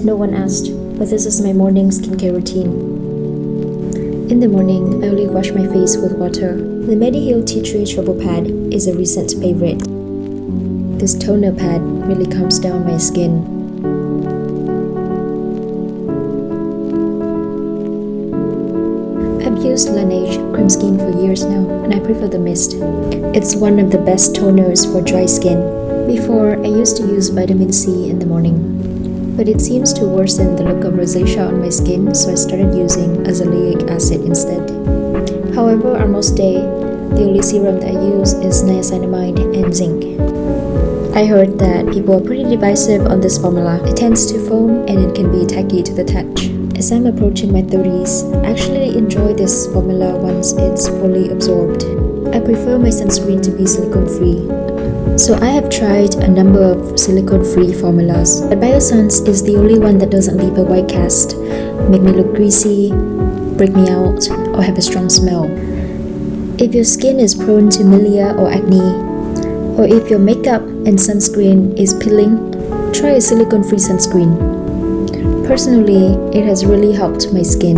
No one asked, but this is my morning skincare routine. In the morning, I only wash my face with water. The Mediheal Tea Tree Trouble Pad is a recent favorite. This toner pad really calms down my skin. I've used Laneige Cream Skin for years now, and I prefer the mist. It's one of the best toners for dry skin. Before, I used to use vitamin C in the morning, but it seems to worsen the look of rosacea on my skin, so I started using azelaic acid instead. However, on most days, the only serum that I use is niacinamide and zinc. I heard that people are pretty divisive on this formula. It tends to foam and it can be tacky to the touch. As I'm approaching my 30s, I actually enjoy this formula once it's fully absorbed. I prefer my sunscreen to be silicone-free. So I have tried a number of silicone-free formulas, but Biossance is the only one that doesn't leave a white cast, make me look greasy, break me out, or have a strong smell. If your skin is prone to milia or acne, or if your makeup and sunscreen is peeling, try a silicone-free sunscreen. Personally, it has really helped my skin.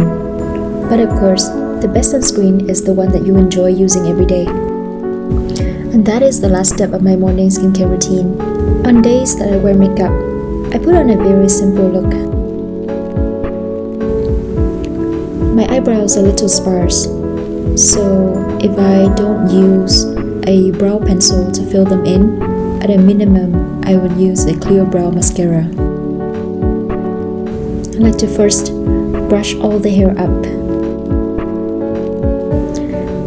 But of course, the best sunscreen is the one that you enjoy using every day. And that is the last step of my morning skincare routine. On days that I wear makeup, I put on a very simple look. My eyebrows are a little sparse, so if I don't use a brow pencil to fill them in, at a minimum, I would use a clear brow mascara. I like to first brush all the hair up,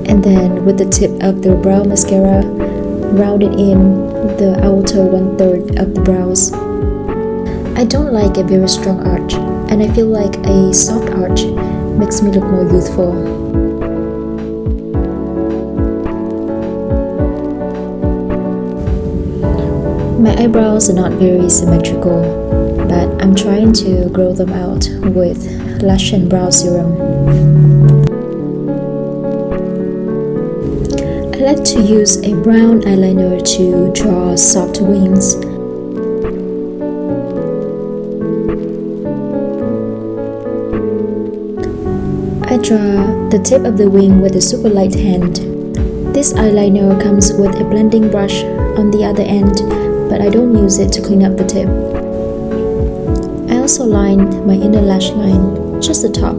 and then with the tip of the brow mascara, round it in the outer 1/3 of the brows. I don't like a very strong arch, and I feel like a soft arch makes me look more youthful. My eyebrows are not very symmetrical, but I'm trying to grow them out with Lash and Brow Serum. I like to use a brown eyeliner to draw soft wings. I draw the tip of the wing with a super light hand. This eyeliner comes with a blending brush on the other end, but I don't use it to clean up the tip. I also lined my inner lash line, just the top,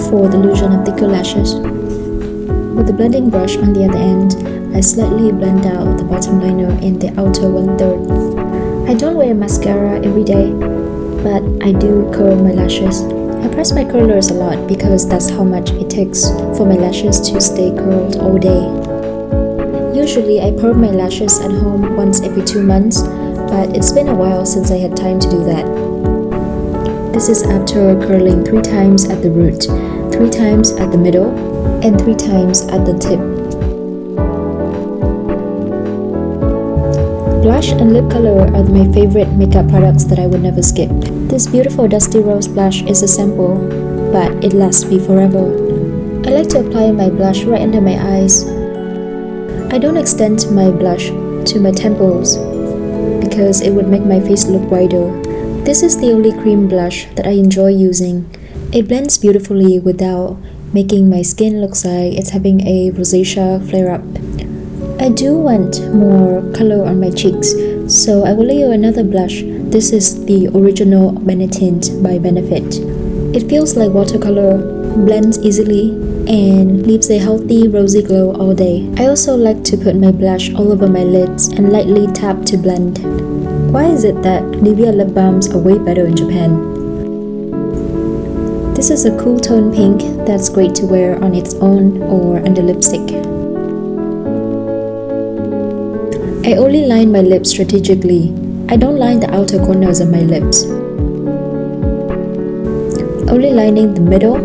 for the illusion of thicker lashes. With the blending brush on the other end, I slightly blend out the bottom liner in the outer 1/3. I don't wear mascara every day, but I do curl my lashes. I press my curlers a lot because that's how much it takes for my lashes to stay curled all day. Usually I perm my lashes at home once every 2 months, but it's been a while since I had time to do that. This is after curling 3 times at the root, 3 times at the middle, and 3 times at the tip. Blush and lip color are my favorite makeup products that I would never skip. This beautiful Dusty Rose blush is a sample, but it lasts me forever. I like to apply my blush right under my eyes. I don't extend my blush to my temples because it would make my face look wider. This is the only cream blush that I enjoy using. It blends beautifully without making my skin look like it's having a rosacea flare-up. I do want more color on my cheeks, so I will layer another blush. This is the original Benetint by Benefit. It feels like watercolor, blends easily, and leaves a healthy rosy glow all day. I also like to put my blush all over my lids and lightly tap to blend. Why is it that Nivea lip balms are way better in Japan? This is a cool tone pink that's great to wear on its own or under lipstick. I only line my lips strategically. I don't line the outer corners of my lips. Only lining the middle,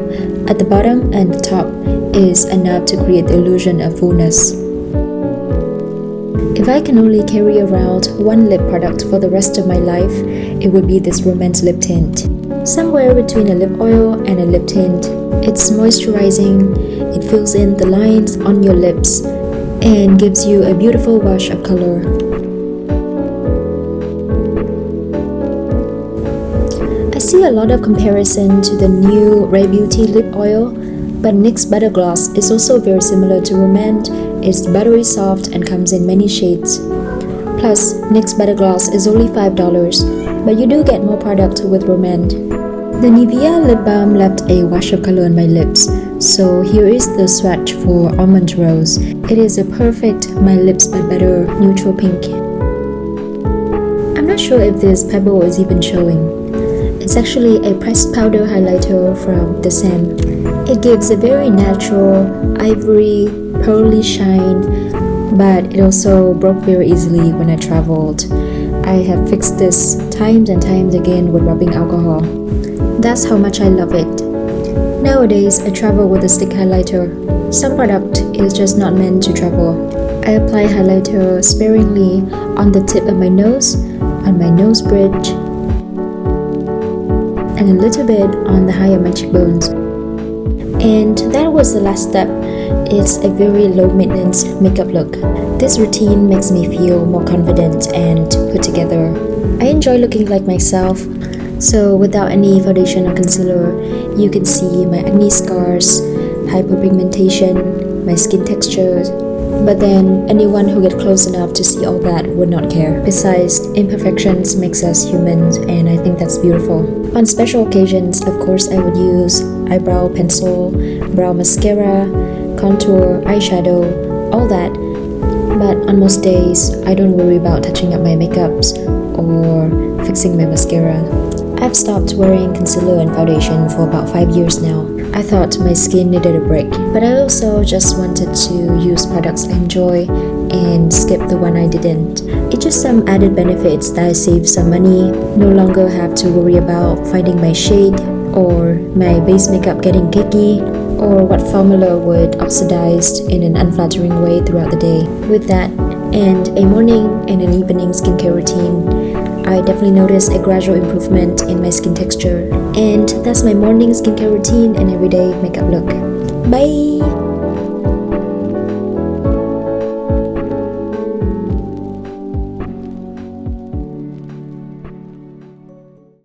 at the bottom and the top is enough to create the illusion of fullness. If I can only carry around one lip product for the rest of my life, it would be this Romance lip tint. Somewhere between a lip oil and a lip tint. It's moisturizing, it fills in the lines on your lips, and gives you a beautiful wash of color. see a lot of comparison to the new Ray Beauty lip oil, but NYX Butter Gloss is also very similar to Romand. It's buttery soft and comes in many shades. Plus, NYX Butter Gloss is only $5, but you do get more product with Romand. The Nivea lip balm left a wash of color on my lips, so here is the swatch for Almond Rose. It is a perfect My Lips But Better neutral pink. I'm not sure if this pebble is even showing. It's actually a pressed powder highlighter from the Sam. It gives a very natural, ivory, pearly shine, but it also broke very easily when I traveled. I have fixed this times and times again with rubbing alcohol. That's how much I love it. Nowadays, I travel with a stick highlighter. Some product is just not meant to travel. I apply highlighter sparingly on the tip of my nose, on my nose bridge, and a little bit on the high of my cheekbones. And that was the last step. It's a very low maintenance makeup look. This routine makes me feel more confident and put together. I enjoy looking like myself. So without any foundation or concealer, you can see my acne scars, hyperpigmentation, my skin texture. But then anyone who gets close enough to see all that would not care. Besides, imperfections makes us humans, and I think that's beautiful. On special occasions, of course, I would use eyebrow pencil, brow mascara, contour, eyeshadow, all that. But on most days, I don't worry about touching up my makeups or fixing my mascara. I've stopped wearing concealer and foundation for about 5 years now. I thought my skin needed a break, but I also just wanted to use products I enjoy and skip the one I didn't. It's just some added benefits that I save some money, no longer have to worry about finding my shade or my base makeup getting cakey, or what formula would oxidize in an unflattering way throughout the day. With that, and a morning and an evening skincare routine, I definitely noticed a gradual improvement in my skin texture. And that's my morning skincare routine and everyday makeup look. Bye!